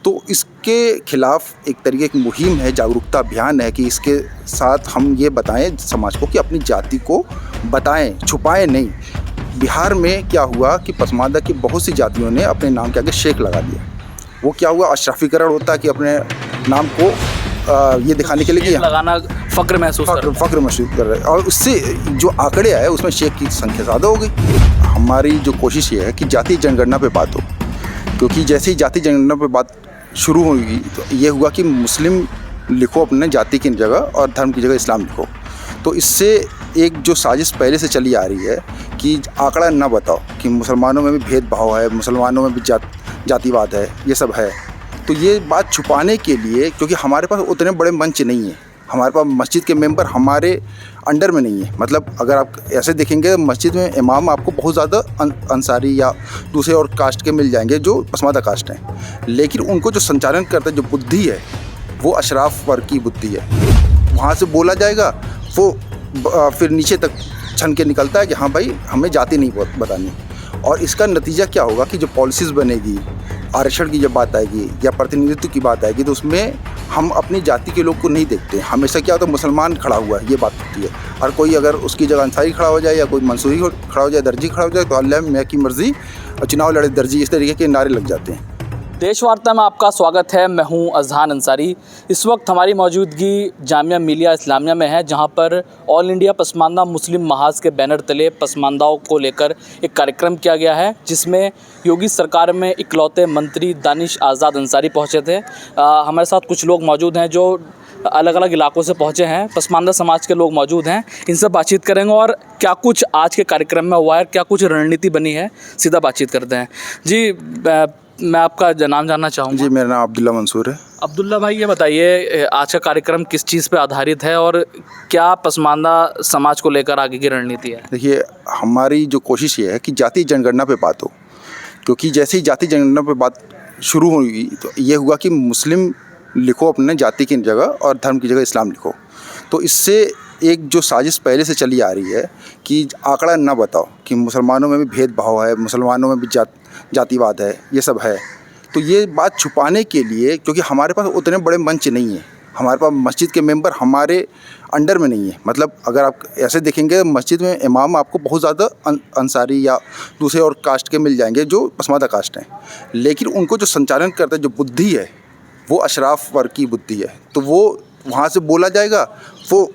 तो इसके खिलाफ एक तरीके की मुहिम है, जागरूकता अभियान है कि इसके साथ हम ये बताएं समाज को कि अपनी जाति को बताएं, छुपाएं नहीं। बिहार में क्या हुआ कि पसमानदा की बहुत सी जातियों ने अपने नाम के आगे शेख लगा दिया। वो क्या हुआ, अशरफीकरण होता है कि अपने नाम को ये दिखाने के लिए कि लगाना फ़क्र महसूस कर रहे हैं, और उससे जो आंकड़े आए उसमें शेख की संख्या ज़्यादा हो गई। हमारी जो कोशिश ये है कि जाति जनगणना पे बात हो, क्योंकि जैसे ही जाति जनगणना पे बात शुरू होगी तो ये हुआ कि मुस्लिम लिखो अपने जाति की जगह और धर्म की जगह इस्लाम लिखो। तो इससे एक जो साजिश पहले से चली आ रही है कि आंकड़ा ना बताओ कि मुसलमानों में भी भेदभाव है, मुसलमानों में भी जातिवाद है, ये सब है। तो ये बात छुपाने के लिए, क्योंकि हमारे पास उतने बड़े मंच नहीं है, हमारे पास मस्जिद के मेंबर हमारे अंडर में नहीं है। मतलब अगर आप ऐसे देखेंगे मस्जिद में इमाम आपको बहुत ज़्यादा अंसारी या दूसरे और कास्ट के मिल जाएंगे जो पसमानदा कास्ट हैं, लेकिन उनको जो संचालन करता है, जो बुद्धि है, वो अशराफ वर्ग की बुद्धि है। वहाँ से बोला जाएगा, वो फिर नीचे तक छन के निकलता है कि हाँ भाई हमें जाति नहीं बतानी। और इसका नतीजा क्या होगा कि जो पॉलिसीज़ बनेगी, आरक्षण की जब बात आएगी या प्रतिनिधित्व की बात आएगी, तो उसमें हम अपनी जाति के लोग को नहीं देखते। हमेशा क्या होता है, मुसलमान खड़ा हुआ है, ये बात होती है। और कोई अगर उसकी जगह अंसारी खड़ा हो जाए या कोई मंसूरी खड़ा हो जाए, दर्जी खड़ा हो जाए, तो अल्लाह मैं की मर्ज़ी और चुनाव लड़े दर्जी, इस तरीके के नारे लग जाते हैं। देश वार्ता में आपका स्वागत है। मैं हूं अजहान अंसारी। इस वक्त हमारी मौजूदगी जामिया मिलिया इस्लामिया में है, जहां पर ऑल इंडिया पसमानदा मुस्लिम महाज के बैनर तले पसमानदाओं को लेकर एक कार्यक्रम किया गया है, जिसमें योगी सरकार में इकलौते मंत्री दानिश आज़ाद अंसारी पहुंचे थे। हमारे साथ कुछ लोग मौजूद हैं जो अलग अलग इलाकों से पहुंचे हैं, पसमानदा समाज के लोग मौजूद हैं। इनसे बातचीत करेंगे और क्या कुछ आज के कार्यक्रम में हुआ है, क्या कुछ रणनीति बनी है, सीधा बातचीत करते हैं। जी, मैं आपका नाम जानना चाहूँगा। जी, मेरा नाम अब्दुल्ला मंसूर है। अब्दुल्ला भाई, ये बताइए आज का कार्यक्रम किस चीज़ पे आधारित है और क्या पसमानदा समाज को लेकर आगे की रणनीति है? देखिए, हमारी जो कोशिश ये है कि जाति जनगणना पे बात हो, क्योंकि जैसे ही जाति जनगणना पे बात शुरू होगी तो ये हुआ कि मुस्लिम लिखो अपने जाति की जगह और धर्म की जगह इस्लाम लिखो। तो इससे एक जो साजिश पहले से चली आ रही है कि आंकड़ा ना बताओ कि मुसलमानों में भी भेदभाव है, मुसलमानों में भी जातिवाद है, ये सब है। तो ये बात छुपाने के लिए, क्योंकि हमारे पास उतने बड़े मंच नहीं है, हमारे पास मस्जिद के मेंबर हमारे अंडर में नहीं है। मतलब अगर आप ऐसे देखेंगे मस्जिद में इमाम आपको बहुत ज़्यादा अंसारी या दूसरे और कास्ट के मिल जाएंगे जो पसमानदा कास्ट हैं, लेकिन उनको जो संचालन करता है, जो बुद्धि है, वो अशराफ वर्ग की बुद्धि है। तो वो वहाँ से बोला जाएगा, वो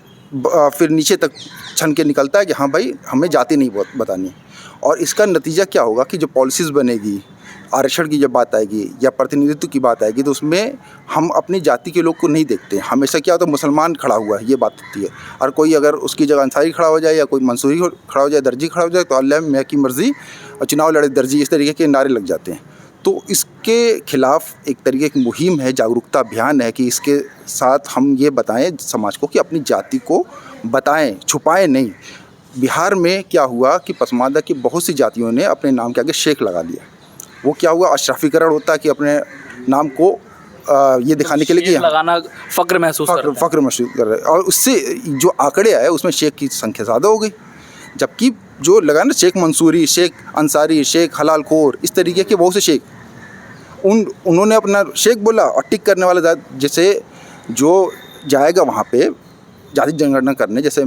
फिर नीचे तक छन के निकलता है कि हाँ भाई हमें जाति नहीं बतानी। और इसका नतीजा क्या होगा कि जो पॉलिसीज़ बनेगी, आरक्षण की जब बात आएगी या प्रतिनिधित्व की बात आएगी, तो उसमें हम अपनी जाति के लोग को नहीं देखते। हमेशा क्या होता है, मुसलमान खड़ा हुआ है, ये बात होती है। और कोई अगर उसकी जगह अंसारी खड़ा हो जाए या कोई मंसूरी खड़ा हो जाए, दर्जी खड़ा हो जाए, तो अल्लाह मैं की मर्ज़ी और चुनाव लड़े दर्जी, इस तरीके के नारे लग जाते हैं। तो इसके खिलाफ एक तरीके की मुहिम है, जागरूकता अभियान है कि इसके साथ हम ये बताएं समाज को कि अपनी जाति को बताएं, छुपाएं नहीं। बिहार में क्या हुआ कि पसमानदा की बहुत सी जातियों ने अपने नाम के आगे शेख लगा दिया। वो क्या हुआ, अशरफीकरण होता है कि अपने नाम को ये दिखाने के लिए कि लगाना फ़क्र महसूस कर रहे हैं। और उससे जो आंकड़े आए उसमें शेख की संख्या ज़्यादा हो गई। जबकि जो लगा ना, शेख मंसूरी, शेख अंसारी, शेख हलाल खोर, इस तरीके के बहुत से शेख, उन्होंने अपना शेख बोला और टिक करने वाला जैसे जो जाएगा वहाँ पे जाति जनगणना करने, जैसे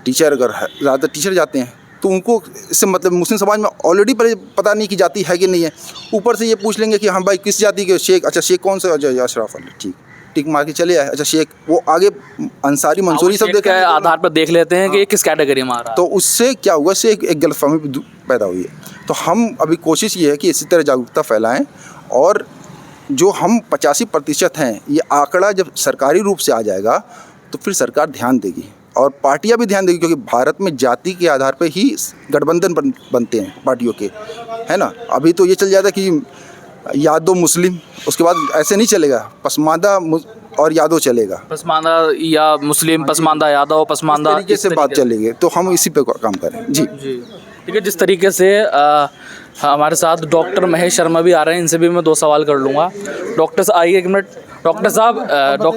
टीचर अगर है, ज़्यादातर टीचर जाते हैं, तो उनको इससे मतलब मुस्लिम समाज में ऑलरेडी पता नहीं कि जाति है कि नहीं है। ऊपर से ये पूछ लेंगे कि हाँ भाई किस जाति के शेख, अच्छा शेख कौन सा, अच्छा अशराफ अली, ठीक, टिक मार के चले आए। अच्छा शेख, वो आगे अंसारी मंसूरी सब देख आधार पर देख लेते हैं कि ये किस कैटेगरी में आ रहा है। तो उससे क्या हुआ, से एक गलतफहमी पैदा हुई है। तो हम अभी कोशिश ये है कि इसी तरह जागरूकता फैलाएं, और जो हम 85% हैं, ये आंकड़ा जब सरकारी रूप से आ जाएगा तो फिर सरकार ध्यान देगी और पार्टियां भी ध्यान देगी, क्योंकि भारत में जाति के आधार पर ही गठबंधन बनते हैं पार्टियों के, है ना। अभी तो ये चल जाता कि यादव मुस्लिम, उसके बाद ऐसे नहीं चलेगा, पसमानदा और यादव चलेगा, पसमानदा या मुस्लिम, पसमानदा यादव, पसमानदा, तरीके से बात चलेगी। तो हम इसी पे काम करें। जी ठीक है। जिस तरीके से हमारे साथ डॉक्टर महेश शर्मा भी आ रहे हैं, इनसे भी मैं 2 सवाल कर लूँगा। डॉक्टर साहब आइए एक मिनट। डॉक्टर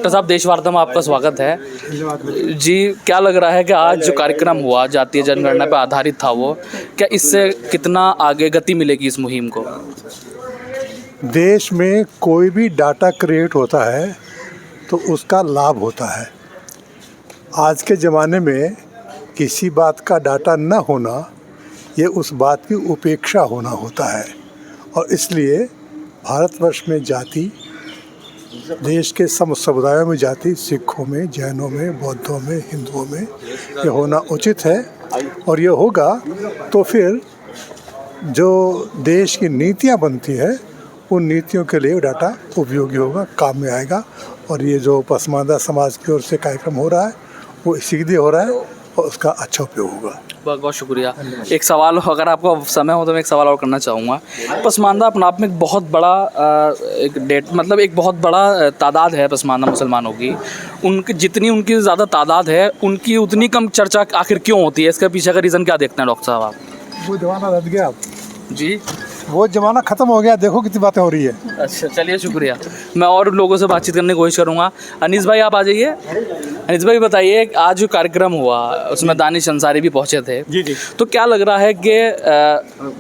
साहब देश वार्ता में आपका स्वागत है जी। क्या लग रहा है कि आज जो कार्यक्रम हुआ जातीय जनगणना पर आधारित था, वो क्या इससे कितना आगे गति मिलेगी इस मुहिम को? देश में कोई भी डाटा क्रिएट होता है तो उसका लाभ होता है। आज के ज़माने में किसी बात का डाटा न होना ये उस बात की उपेक्षा होना होता है, और इसलिए भारतवर्ष में जाति, देश के समुदायों में जाति, सिखों में, जैनों में, बौद्धों में, हिंदुओं में ये होना उचित है। और ये होगा तो फिर जो देश की नीतियाँ बनती है उन नीतियों के लिए डाटा उपयोगी होगा, काम में आएगा। और ये जो पसमानदा समाज की ओर से कार्यक्रम हो रहा है वो इसीलिए हो रहा है और उसका अच्छा उपयोग होगा। बहुत बहुत शुक्रिया। एक सवाल, अगर आपको समय हो तो मैं एक सवाल और करना चाहूँगा। पसमानदा अपने आप में एक बहुत बड़ा एक बहुत बड़ा तादाद है पसमानदा मुसलमानों की। उनकी जितनी उनकी ज़्यादा तादाद है उनकी उतनी कम चर्चा आखिर क्यों होती है? इसके पीछे का रीज़न क्या देखते हैं डॉक्टर साहब आप? वो ज़माना रह गया, जी वो ज़माना ख़त्म हो गया, देखो कितनी बातें हो रही है। अच्छा, चलिए शुक्रिया। मैं और लोगों से बातचीत करने की कोशिश करूँगा। अनीस भाई आप आ जाइए। अनीस भाई बताइए, आज जो कार्यक्रम हुआ उसमें दानिश अंसारी भी पहुँचे थे। जी। तो क्या लग रहा है कि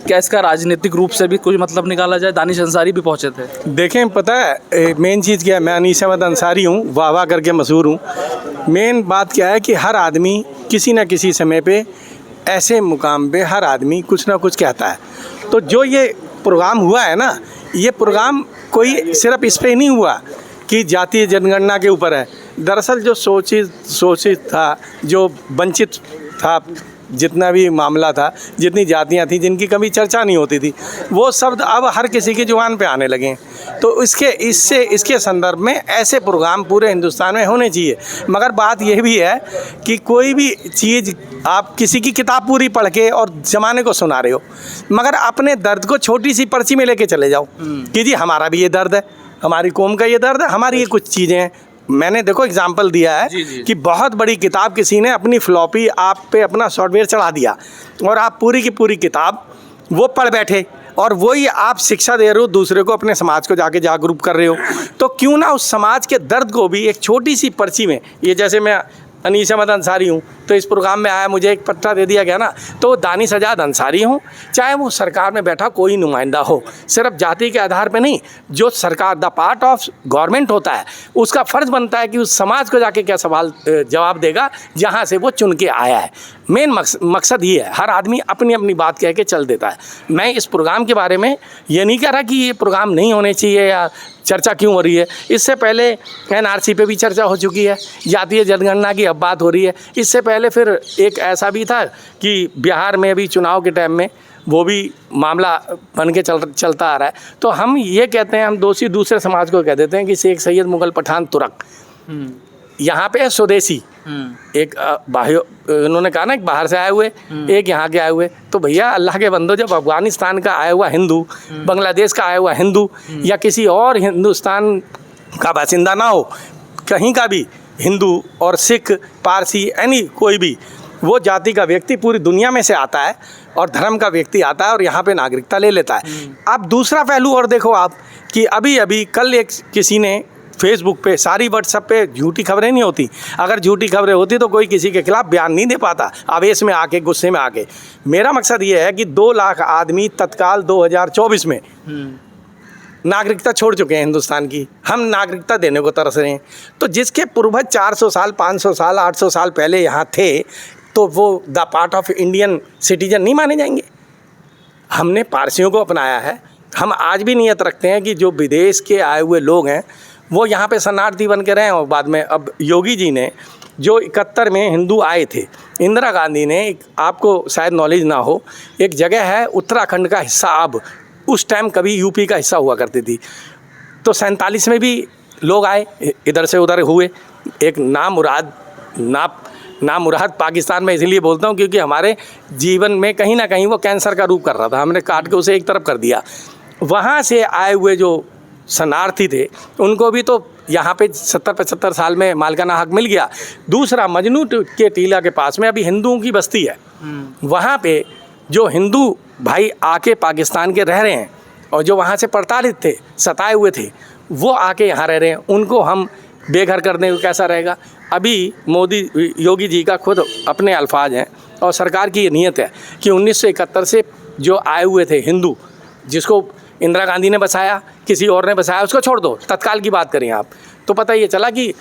क्या इसका राजनीतिक रूप से भी कुछ मतलब निकाला जाए? दानिश अंसारी भी पहुँचे थे। देखें, पता है मेन चीज़ क्या है, मैं अनीस अहमद अंसारी हूँ, वाह वाह करके मशहूर हूँ। मेन बात क्या है कि हर आदमी किसी न किसी समय पे ऐसे मुकाम पे हर आदमी कुछ ना कुछ कहता है। तो जो ये प्रोग्राम हुआ है ना, ये प्रोग्राम कोई सिर्फ इस पे नहीं हुआ कि जातीय जनगणना के ऊपर है। दरअसल जो शोषित था, जो वंचित था, जितना भी मामला था, जितनी जातियां थी जिनकी कभी चर्चा नहीं होती थी, वो शब्द अब हर किसी की जुबान पे आने लगे हैं। तो इसके संदर्भ में ऐसे प्रोग्राम पूरे हिंदुस्तान में होने चाहिए। मगर बात यह भी है कि कोई भी चीज़ आप किसी की किताब पूरी पढ़ के और ज़माने को सुना रहे हो, मगर अपने दर्द को छोटी सी पर्ची में लेके चले जाओ कि जी हमारा भी ये दर्द है, हमारी कौम का ये दर्द है, हमारी ये कुछ चीज़ें हैं। मैंने देखो एग्जाम्पल दिया है जी। कि बहुत बड़ी किताब किसी ने अपनी फ्लॉपी आप पे अपना सॉफ्टवेयर चढ़ा दिया और आप पूरी की पूरी किताब वो पढ़ बैठे, और वही आप शिक्षा दे रहे हो दूसरे को, अपने समाज को जाके जागरूक कर रहे हो। तो क्यों ना उस समाज के दर्द को भी एक छोटी सी पर्ची में, ये जैसे मैं अनीस अहमद अंसारी हूँ तो इस प्रोग्राम में आया, मुझे एक पट्टा दे दिया गया ना, तो दानिश आज़ाद अंसारी हूँ, चाहे वो सरकार में बैठा कोई नुमाइंदा हो, सिर्फ जाति के आधार पे नहीं, जो सरकार द पार्ट ऑफ गवर्नमेंट होता है उसका फ़र्ज़ बनता है कि उस समाज को जाके क्या सवाल जवाब देगा जहाँ से वो चुन के आया है। मेन मकसद ये है, हर आदमी अपनी अपनी बात कह के चल देता है। मैं इस प्रोग्राम के बारे में ये नहीं कह रहा कि ये प्रोग्राम नहीं होने चाहिए या चर्चा क्यों हो रही है। इससे पहले एनआरसी पे भी चर्चा हो चुकी है, जातीय जनगणना की अब बात हो रही है। इससे पहले फिर एक ऐसा भी था कि बिहार में अभी चुनाव के टाइम में वो भी मामला बन के चलता आ रहा है। तो हम ये कहते हैं, हम दोषी दूसरे समाज को कह देते हैं कि शेख सैयद मुगल पठान तुर्क, यहाँ पे है स्वदेशी, एक उन्होंने कहा ना एक बाहर से आए हुए, एक यहाँ के आए हुए। तो भैया अल्लाह के बंदो, जब अफगानिस्तान का आया हुआ हिंदू, बांग्लादेश का आया हुआ हिंदू या किसी और हिंदुस्तान का बासिंदा ना हो, कहीं का भी हिंदू और सिख, पारसी, यानी कोई भी वो जाति का व्यक्ति पूरी दुनिया में से आता है और धर्म का व्यक्ति आता है और यहाँ पे नागरिकता ले लेता है। अब दूसरा पहलू और देखो आप कि अभी कल एक किसी ने फेसबुक पे, सारी व्हाट्सएप पे झूठी खबरें नहीं होती, अगर झूठी खबरें होती तो कोई किसी के खिलाफ बयान नहीं दे पाता आवेश में आके, गुस्से में आके। मेरा मकसद ये है कि 2 लाख आदमी तत्काल 2024 में नागरिकता छोड़ चुके हैं हिंदुस्तान की, हम नागरिकता देने को तरस रहे हैं। तो जिसके पूर्वज 400 साल, 500 साल, 800 साल पहले यहाँ थे, तो वो the part of Indian citizen नहीं माने जाएंगे। हमने पारसियों को अपनाया है। हम आज भी नियत रखते हैं कि जो विदेश के आए हुए लोग हैं वो यहाँ पे शरणार्थी बन के रहे। और बाद में अब योगी जी ने जो 71 में हिंदू आए थे, इंदिरा गांधी ने, आपको शायद नॉलेज ना हो, एक जगह है उत्तराखंड का हिस्सा, अब उस टाइम कभी यूपी का हिस्सा हुआ करती थी, तो 47 में भी लोग आए, इधर से उधर हुए। एक नामुराद पाकिस्तान में इसलिए बोलता हूँ क्योंकि हमारे जीवन में कहीं ना कहीं वो कैंसर का रूप कर रहा था, हमने काट के उसे एक तरफ कर दिया। वहाँ से आए हुए जो शरणार्थी थे उनको भी तो यहाँ पे 70-75 साल में मालिकाना हक मिल गया। दूसरा, मजनू के टीला के पास में अभी हिंदुओं की बस्ती है, वहाँ पे जो हिंदू भाई आके पाकिस्तान के रह रहे हैं और जो वहाँ से प्रताड़ित थे, सताए हुए थे, वो आके यहाँ रह रहे हैं, उनको हम बेघर करने को कैसा रहेगा। अभी योगी जी का खुद अपने अल्फाज हैं और सरकार की ये नीयत है कि 1971 से जो आए हुए थे हिंदू, जिसको इंदिरा गांधी ने बसाया, किसी और ने बसाया, उसको छोड़ दो, तत्काल की बात करें आप, तो पता ये चला कि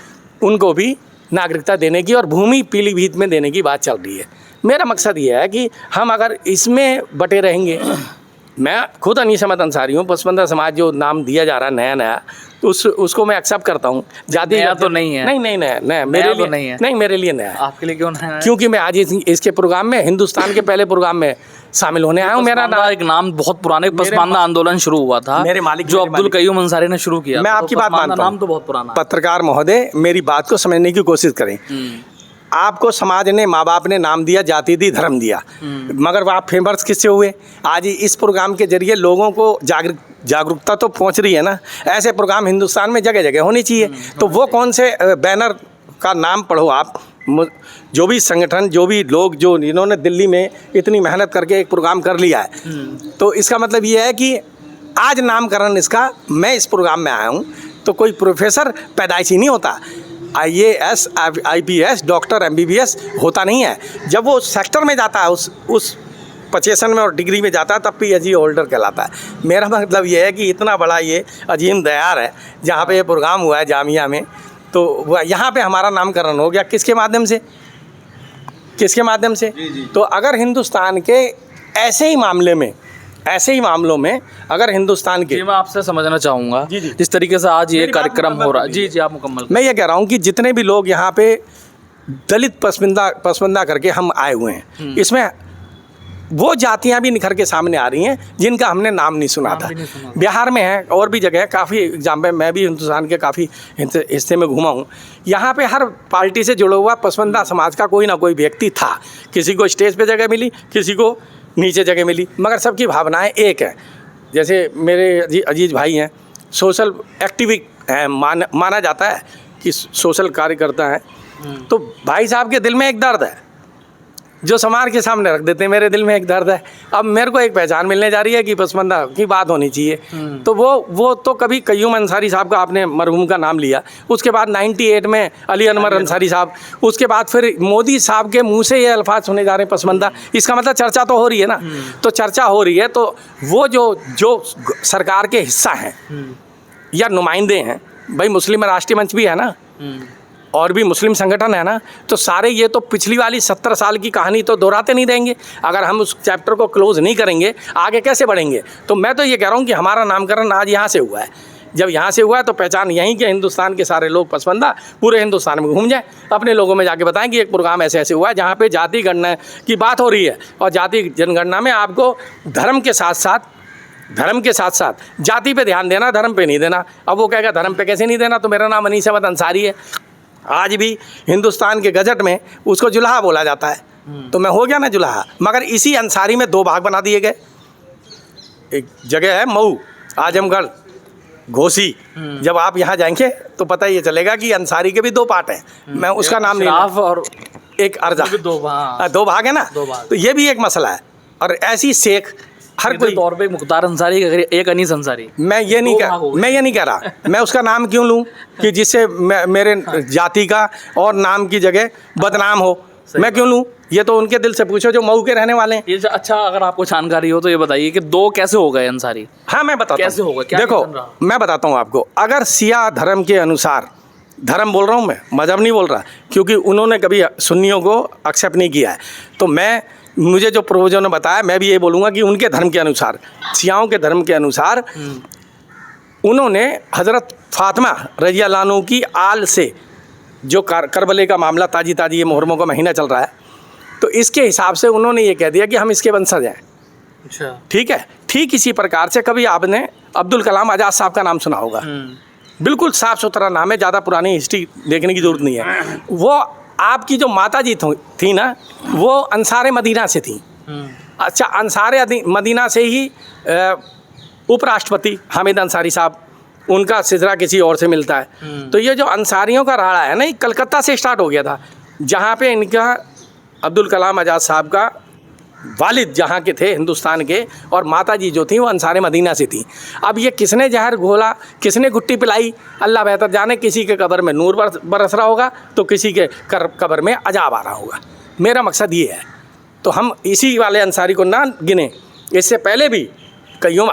उनको भी नागरिकता देने की और भूमि पीलीभीत में देने की बात चल रही है। मेरा मकसद ये है कि हम अगर इसमें बटे रहेंगे, मैं खुद अनीस अहमद अंसारी हूँ, पसमानदा समाज जो नाम दिया जा रहा है नया नया, तो उसको मैं एक्सेप्ट करता हूँ। जाति नया तो नहीं है। नहीं नया मेरे लिए तो नहीं है। नहीं, मेरे लिए नया है। आपके लिए क्यों नया है? क्योंकि मैं आज इसके प्रोग्राम में, हिंदुस्तान के पहले प्रोग्राम में शामिल होने आया हूँ। मेरा पसमानदा एक नाम बहुत पुराने, पसमानदा आंदोलन शुरू हुआ था मेरे मालिक, जो अब्दुल कयूम अंसारी ने शुरू किया। मैं तो आपकी बात पसमानदा मानता हूँ। नाम तो बहुत पुराना है। पत्रकार महोदय, मेरी बात को समझने की कोशिश करें। आपको समाज ने, माँ बाप ने नाम दिया, जाति दी, धर्म दिया, मगर आप फेमस किससे हुए? आज इस प्रोग्राम के जरिए लोगों को जागरूकता तो पहुंच रही है ना। ऐसे प्रोग्राम हिंदुस्तान में जगह जगह होनी चाहिए। तो वो कौन से बैनर का नाम पढ़ो आप, जो भी संगठन, जो भी लोग, जो इन्होंने दिल्ली में इतनी मेहनत करके एक प्रोग्राम कर लिया है, तो इसका मतलब ये है कि आज नामकरण इसका, मैं इस प्रोग्राम में आया हूँ, तो कोई प्रोफेसर पैदाइशी नहीं होता। IAS, IPS, डॉक्टर, MBBS होता नहीं है। जब वो सेक्टर में जाता है, उस पचेसन में और डिग्री में जाता है, तब PhD होल्डर कहलाता है। मेरा मतलब ये है कि इतना बड़ा ये अजीम दयार है जहाँ पे ये प्रोग्राम हुआ है जामिया में, तो यहाँ पे हमारा नामकरण हो गया। किसके माध्यम से? किसके माध्यम से? तो अगर हिंदुस्तान के ऐसे ही मामलों में अगर हिंदुस्तान के, जी मैं आपसे समझना चाहूँगा, जिस तरीके से आज ये कार्यक्रम हो रहा है, जी आप मुकम्मल। मैं ये कह रहा हूँ कि जितने भी लोग यहाँ पे दलित पसमानदा करके हम आए हुए हैं, इसमें वो जातियाँ भी निखर के सामने आ रही हैं जिनका हमने नाम नहीं सुना था। बिहार में है, और भी जगह है, काफ़ी एग्जाम में, मैं भी हिंदुस्तान के काफ़ी हिस्से में घूमा हूँ। यहाँ पे हर पार्टी से जुड़ा हुआ पसमानदा समाज का कोई ना कोई व्यक्ति था। किसी को स्टेज पे जगह मिली, किसी को नीचे जगह मिली, मगर सबकी भावनाएं एक है। जैसे मेरे अजीज भाई हैं, सोशल एक्टिविस्ट हैं, माना जाता है कि सोशल कार्यकर्ता हैं। तो भाई साहब के दिल में एक दर्द है जो समाज के सामने रख देते हैं। मेरे दिल में एक दर्द है, अब मेरे को एक पहचान मिलने जा रही है कि पसमानदा की बात होनी चाहिए। तो वो तो कभी कयूम अंसारी साहब का, आपने मरहूम का नाम लिया, उसके बाद 98 में अली अनवर अंसारी साहब, उसके बाद फिर मोदी साहब के मुंह से ये अल्फाज सुने जा रहे हैं पसमानदा। इसका मतलब चर्चा तो हो रही है ना। तो चर्चा हो रही है, तो वो जो सरकार के हिस्सा हैं या नुमाइंदे हैं, भाई मुस्लिम राष्ट्रीय मंच भी है ना, और भी मुस्लिम संगठन है ना, तो सारे ये तो पिछली वाली 70 साल की कहानी तो दोहराते नहीं रहेंगे। अगर हम उस चैप्टर को क्लोज नहीं करेंगे, आगे कैसे बढ़ेंगे? तो मैं तो ये कह रहा हूँ कि हमारा नामकरण आज यहाँ से हुआ है। जब यहाँ से हुआ है तो पहचान यहीं के हिंदुस्तान के सारे लोग पसमानदा पूरे हिंदुस्तान में घूम जाएं, अपने लोगों में जाके बताएं कि एक प्रोग्राम ऐसे ऐसे हुआ है जहाँ पे जाति गणना की बात हो रही है। और जाति जनगणना में आपको धर्म के साथ साथ जाति पे ध्यान देना, धर्म पे नहीं देना। अब वो कहेगा धर्म पे कैसे नहीं देना? तो मेरा नाम अनीस अहमद अंसारी है। आज भी हिंदुस्तान के गजट में उसको जुल्हा बोला जाता है, तो मैं हो गया ना जुल्हा। मगर इसी अंसारी में 2 भाग बना दिए गए। एक जगह है मऊ, आजमगढ़, घोसी। जब आप यहाँ जाएंगे तो पता ये चलेगा कि अंसारी के भी 2 पार्ट हैं। मैं उसका नाम नहीं, और एक अर्जा, 2 भाग है ना। तो ये भी एक मसला है। और ऐसी शेख हर कोई तौर पे मुख्तार अंसारी, एक अनीस अंसारी, मैं ये नहीं कह रहा मैं उसका नाम क्यों लूं कि जिससे मेरे जाति का और नाम की जगह बदनाम हो। मैं क्यों लूं? ये तो उनके दिल से पूछो जो मऊ के रहने वाले हैं। ये अच्छा, अगर आपको जानकारी हो तो ये बताइए कि 2 कैसे हो गए अंसारी? हाँ, मैं बताता हूँ कैसे होगा, क्या देखो मैं बताता हूँ आपको। अगर सिया धर्म के अनुसार, धर्म बोल रहा हूँ मैं, मजहब नहीं बोल रहा, क्योंकि उन्होंने कभी सुन्नियों को एक्सेप्ट नहीं किया है। तो मुझे जो पूर्वजों ने बताया, मैं भी ये बोलूँगा कि उनके धर्म के अनुसार, सियाओं के धर्म के अनुसार, उन्होंने हज़रत फातिमा रज़ी अल्लाह अन्हा की आल से जो करबले का मामला, ताजी ये मुहर्रम का महीना चल रहा है, तो इसके हिसाब से उन्होंने ये कह दिया कि हम इसके वंशज हैं। अच्छा, ठीक है। ठीक इसी प्रकार से कभी आपने अब्दुल कलाम आज़ाद साहब का नाम सुना होगा। बिल्कुल साफ़ सुथरा नाम है, ज़्यादा पुरानी हिस्ट्री देखने की ज़रूरत नहीं है। वो आपकी जो माता जी थी ना, वो अंसार मदीना से थी। अच्छा, अंसार मदीना से ही उपराष्ट्रपति हामिद अंसारी साहब, उनका सिलसिला किसी और से मिलता है। तो ये जो अंसारियों का राड़ा है ना, ये कलकत्ता से स्टार्ट हो गया था, जहाँ पे इनका अब्दुल कलाम आज़ाद साहब का वालिद जहाँ के थे हिंदुस्तान के, और माता जी जो थी वो अंसार मदीना से थी। अब ये किसने जहर घोला, किसने गुट्टी पिलाई, अल्लाह बेहतर जाने। किसी के कब्र में नूर बरस रहा होगा तो किसी के कब्र में अजाब आ रहा होगा। मेरा मकसद ये है। तो हम इसी वाले अंसारी को ना गिने, इससे पहले भी कईयों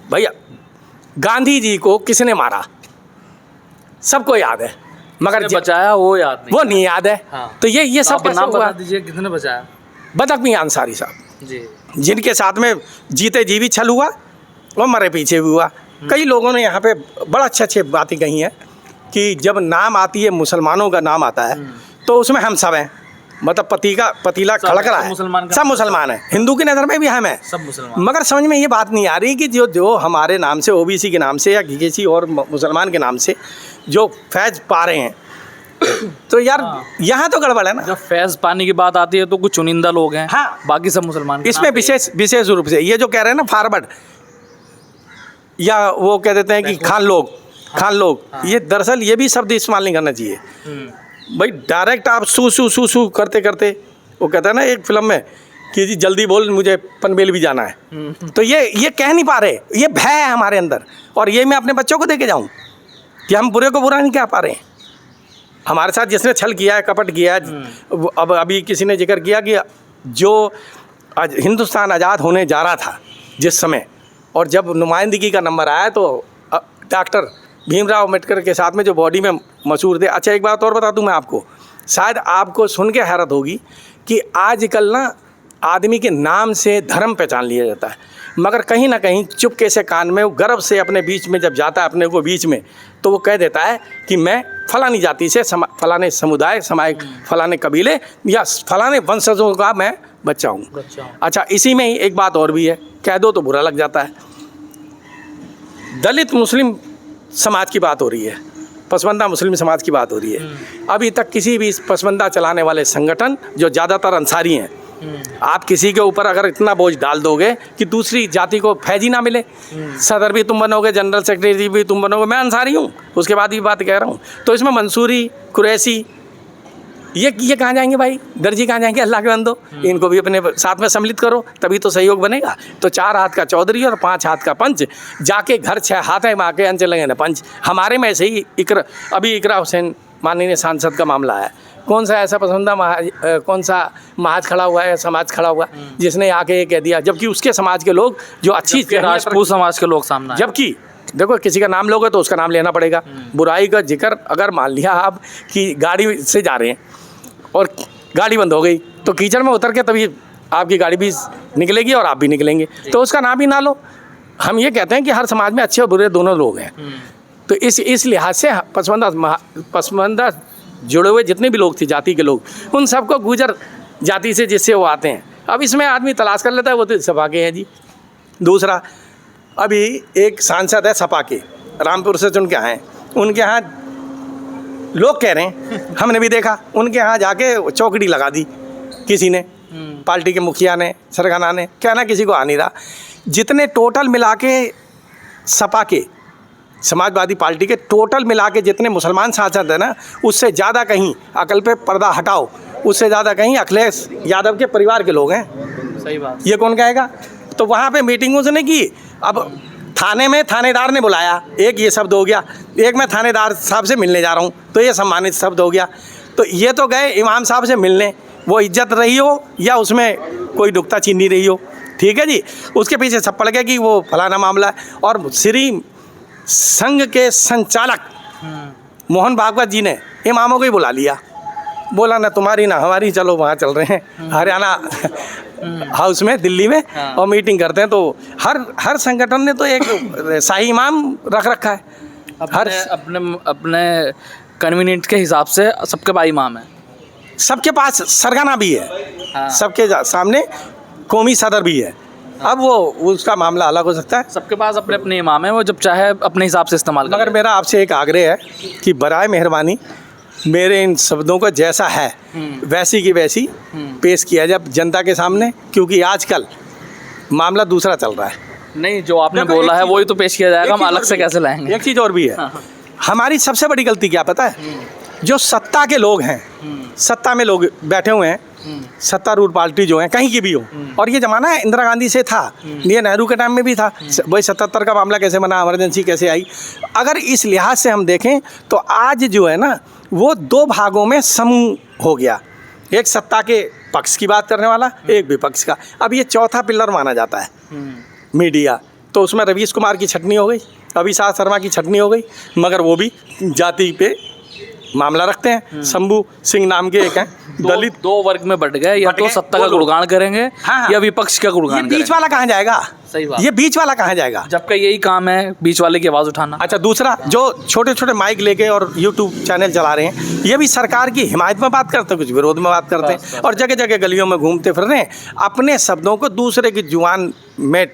भैया गांधी जी को किसने मारा सबको याद है, मगर किसने बचाया वो याद नहीं। वो नहीं याद है। हाँ। तो ये सब आपका कैसे नाम हुआ? बता दीजिए किसने बचाया। बदक मियां अंसारी साहब, जी। जिनके साथ में जीते जी भी छल हुआ और मरे पीछे भी हुआ। कई लोगों ने यहाँ पे बड़ा अच्छे बातें कही हैं कि जब नाम आती है, मुसलमानों का नाम आता है तो उसमें हम सब हैं, मतलब पतीला खड़क रहा है, सब मुसलमान हैं। हिंदू की नज़र में भी हम हैं, सब मुसलमान। मगर समझ में ये बात नहीं आ रही कि जो हमारे नाम से, ओबीसी के नाम से या किसी और मुसलमान के नाम से जो फैज पा रहे हैं, तो यार यहाँ तो गड़बड़ है ना। जब फैज पाने की बात आती है तो कुछ चुनिंदा लोग हैं, हाँ। बाकी सब मुसलमान के इसमें नाम पे विशेष रूप से ये जो कह रहे हैं ना फॉरवर्ड, या वो कह देते हैं कि खान लोग, ये दरअसल ये भी शब्द इस्तेमाल नहीं करना चाहिए भाई। डायरेक्ट आप सू करते करते, वो कहता है ना एक फिल्म में कि जी जल्दी बोल मुझे पनवेल भी जाना है, तो ये कह नहीं पा रहे, ये भय है हमारे अंदर। और ये मैं अपने बच्चों को दे के जाऊँ कि हम बुरे को बुरा नहीं कह पा रहे हैं। हमारे साथ जिसने छल किया है, कपट किया है, अब अभी किसी ने जिक्र किया कि जो हिंदुस्तान आज़ाद होने जा रहा था जिस समय, और जब नुमाइंदगी का नंबर आया तो डॉक्टर भीमराव अम्बेडकर के साथ में जो बॉडी में मशहूर थे। अच्छा एक बात और बता दूं मैं आपको, शायद आपको सुन के हैरत होगी कि आजकल ना आदमी के नाम से धर्म पहचान लिया जाता है, मगर कहीं ना कहीं चुपके से कान में, वो गर्व से अपने बीच में जब जाता है अपने को बीच में, तो वो कह देता है कि मैं फलानी जाति से, फलाने समुदाय, फलाने कबीले या फलाने वंशजों का मैं बच्चा हूँ। अच्छा इसी में ही एक बात और भी है, कह दो तो बुरा लग जाता है। दलित मुस्लिम समाज की बात हो रही है, पसमानदा मुस्लिम समाज की बात हो रही है। अभी तक किसी भी पसमानदा चलाने वाले संगठन जो ज़्यादातर अंसारी हैं, आप किसी के ऊपर अगर इतना बोझ डाल दोगे कि दूसरी जाति को फैजी ना मिले, सदर भी तुम बनोगे, जनरल सेक्रेटरी भी तुम बनोगे, मैं अंसारी हूँ, उसके बाद भी बात कह रहा हूँ, तो इसमें मंसूरी, कुरैशी, ये कहाँ जाएंगे भाई? दर्जी कहाँ जाएंगे? अल्लाह के बंदो, इनको भी अपने साथ में सम्मिलित करो, तभी तो सहयोग बनेगा। तो 4 हाथ का चौधरी और 5 हाथ का पंच, जाके घर 6 हाथ है माँ के अंच लगे ना पंच। हमारे में ऐसे ही अभी इकरा हुसैन माननीय सांसद का मामला है, कौन सा ऐसा पसंदा कौन सा महाज खड़ा हुआ है, समाज खड़ा हुआ जिसने आके ये कह दिया, जबकि उसके समाज के लोग जो अच्छी राजपूत समाज के लोग सामने आए। जबकि देखो किसी का नाम लोगे तो उसका नाम लेना पड़ेगा। बुराई का जिक्र अगर मान लिया आप कि गाड़ी से जा रहे हैं और गाड़ी बंद हो गई तो कीचड़ में उतर के तभी आपकी गाड़ी भी निकलेगी और आप भी निकलेंगे, तो उसका नाम ही ना लो। हम ये कहते हैं कि हर समाज में अच्छे और बुरे दोनों लोग हैं, तो इस लिहाज से पसमानदा जुड़े हुए जितने भी लोग थे जाति के लोग, उन सबको गुजर जाति से जिससे वो आते हैं। अब इसमें आदमी तलाश कर लेता है, वो तो सपा के हैं जी। दूसरा, अभी एक सांसद है सपा के, रामपुर से चुन के आए, उनके यहाँ लोग कह रहे हैं, हमने भी देखा, उनके यहाँ जाके चौकड़ी लगा दी किसी ने, पार्टी के मुखिया ने, सरगना ने, कहना किसी को आ नहीं रहा। जितने टोटल मिला के सपा के, समाजवादी पार्टी के टोटल मिला के जितने मुसलमान सांसद हैं ना, उससे ज़्यादा कहीं, अकल पे पर्दा हटाओ, उससे ज़्यादा कहीं अखिलेश यादव के परिवार के लोग हैं। सही बात। ये कौन कहेगा? तो वहाँ पे मीटिंग उसने की, अब थाने में थानेदार ने बुलाया, एक ये शब्द हो गया, एक मैं थानेदार साहब से मिलने जा रहा हूँ, तो ये सम्मानित शब्द हो गया। तो ये तो गए इमाम साहब से मिलने, वो इज्जत रही हो या उसमें कोई नुक्ता चीनी रही हो, ठीक है जी, उसके पीछे सब पड़ गया कि वो फलाना मामला है। और श्री संघ के संचालक मोहन भागवत जी ने इमामों को ही बुला लिया, बोला ना तुम्हारी ना हमारी, चलो वहाँ चल रहे हैं हरियाणा हाउस में दिल्ली में, और मीटिंग करते हैं। तो हर संगठन ने तो एक शाही इमाम रख रखा है, अपने कन्वीनियंट के हिसाब से सबके पास इमाम है, सबके पास सरगना भी है, सबके सामने कौमी सदर भी है। अब वो उसका मामला अलग हो सकता है, सबके पास अपने अपने इमाम है, वो जब चाहे अपने हिसाब से इस्तेमाल कर। मगर मेरा आपसे एक आग्रह है कि बराए मेहरबानी मेरे इन शब्दों को जैसा है वैसी की वैसी पेश किया जाए जनता के सामने, क्योंकि आजकल मामला दूसरा चल रहा है। नहीं, जो आपने बोला है वही तो पेश किया जाएगा, हम अलग से कैसे लाएंगे? एक चीज़ और भी है, हमारी सबसे बड़ी गलती क्या पता है? जो सत्ता के लोग हैं, सत्ता में लोग बैठे हुए हैं, सत्तारूढ़ पार्टी जो है कहीं की भी हो, और ये ज़माना है इंदिरा गांधी से था, ये नेहरू के टाइम में भी था, वही 77 का मामला कैसे बना, इमरजेंसी कैसे आई। अगर इस लिहाज से हम देखें तो आज जो है ना वो 2 भागों में समूह हो गया, एक सत्ता के पक्ष की बात करने वाला, एक विपक्ष का। अब ये चौथा पिलर माना जाता है मीडिया, तो उसमें रवीश कुमार की छटनी हो गई, अभिषेक शर्मा की छटनी हो गई, मगर वो भी जाति पे मामला रखते हैं। शंभू सिंह नाम के एक हैं दलित। दो वर्ग में बट गए, या बट तो गए, सत्ता का दो लोग। गुणगान करेंगे हाँ। या विपक्ष का ये गुणगान बीच करेंगे। वाला कहाँ जाएगा? सही बात। ये बीच वाला कहाँ जाएगा? जबकि यही काम है बीच वाले की आवाज़ उठाना। अच्छा, दूसरा जो छोटे छोटे माइक लेके और यूट्यूब चैनल चला रहे हैं, ये भी सरकार की हिमायत में बात करते हैं, कुछ विरोध में बात करते हैं, और जगह जगह गलियों में घूमते फिर रहे हैं, अपने शब्दों को दूसरे की जुबान में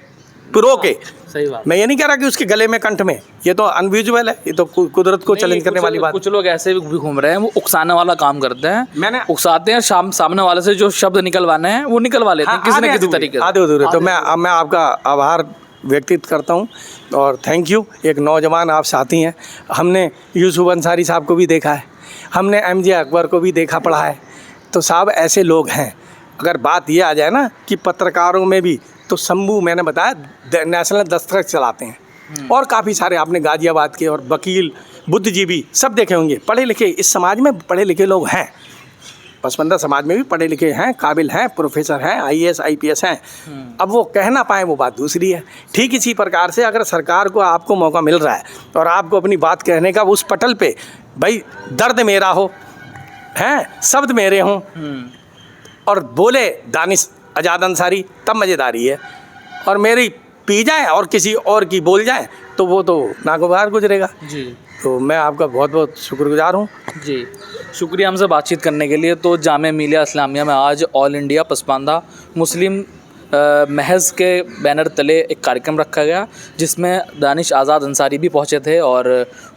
पिरो के। सही बात। मैं ये नहीं कह रहा कि उसके गले में कंठ में, ये तो अनविजुअल है, ये तो कुदरत को चैलेंज करने वाली बात। कुछ लोग ऐसे भी घूम रहे हैं, वो उकसाने वाला काम करते हैं। मैंने उकसाते हैं, सामने वाले से जो शब्द निकलवाने हैं वो निकलवा लेते हैं किसी न किसी तरीके से। आधे अधूरे। तो मैं आपका आभार व्यक्तित करता हूँ और थैंक यू। एक नौजवान आप साथी हैं। हमने यूसुफ अंसारी साहब को भी देखा है, हमने MJ अकबर को भी देखा पढ़ा है। तो साहब ऐसे लोग हैं। अगर बात ये आ जाए ना कि पत्रकारों में भी, तो शंभू मैंने बताया नेशनल दस्तखत चलाते हैं, और काफ़ी सारे आपने गाजियाबाद के, और वकील, बुद्धिजीवी सब देखे होंगे। पढ़े लिखे, इस समाज में पढ़े लिखे लोग हैं, पसमंदा समाज में भी पढ़े लिखे हैं, काबिल हैं, प्रोफेसर हैं, IAS IPS हैं। अब वो कह ना पाए वो बात दूसरी है। ठीक इसी प्रकार से अगर सरकार को आपको मौका मिल रहा है और आपको अपनी बात कहने का उस पटल पे, भाई दर्द मेरा हो, हैं शब्द मेरे हों, और बोले दानिश आज़ाद अंसारी, तब मज़ेदारी है। और मेरी पी जाए और किसी और की बोल जाए तो वो तो नागवार गुजरेगा जी। तो मैं आपका बहुत बहुत शुक्रगुजार हूँ जी। शुक्रिया हमसे बातचीत करने के लिए। तो जामिया मिलिया इस्लामिया में आज ऑल इंडिया पसमानदा मुस्लिम महज़ के बैनर तले एक कार्यक्रम रखा गया, जिसमें दानिश आज़ाद अंसारी भी पहुंचे थे और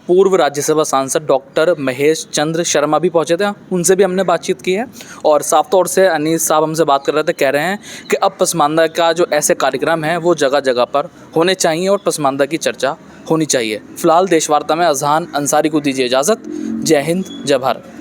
पूर्व राज्यसभा सांसद डॉक्टर महेश चंद्र शर्मा भी पहुंचे थे। उनसे भी हमने बातचीत की है और साफ तौर से अनीस साहब हमसे बात कर रहे थे, कह रहे हैं कि अब पसमानदा का जो ऐसे कार्यक्रम है वो जगह जगह पर होने चाहिए और पसमानदा की चर्चा होनी चाहिए। फ़िलहाल देश वार्ता में अजहान अंसारी को दीजिए इजाज़त। जय हिंद, जय भारत।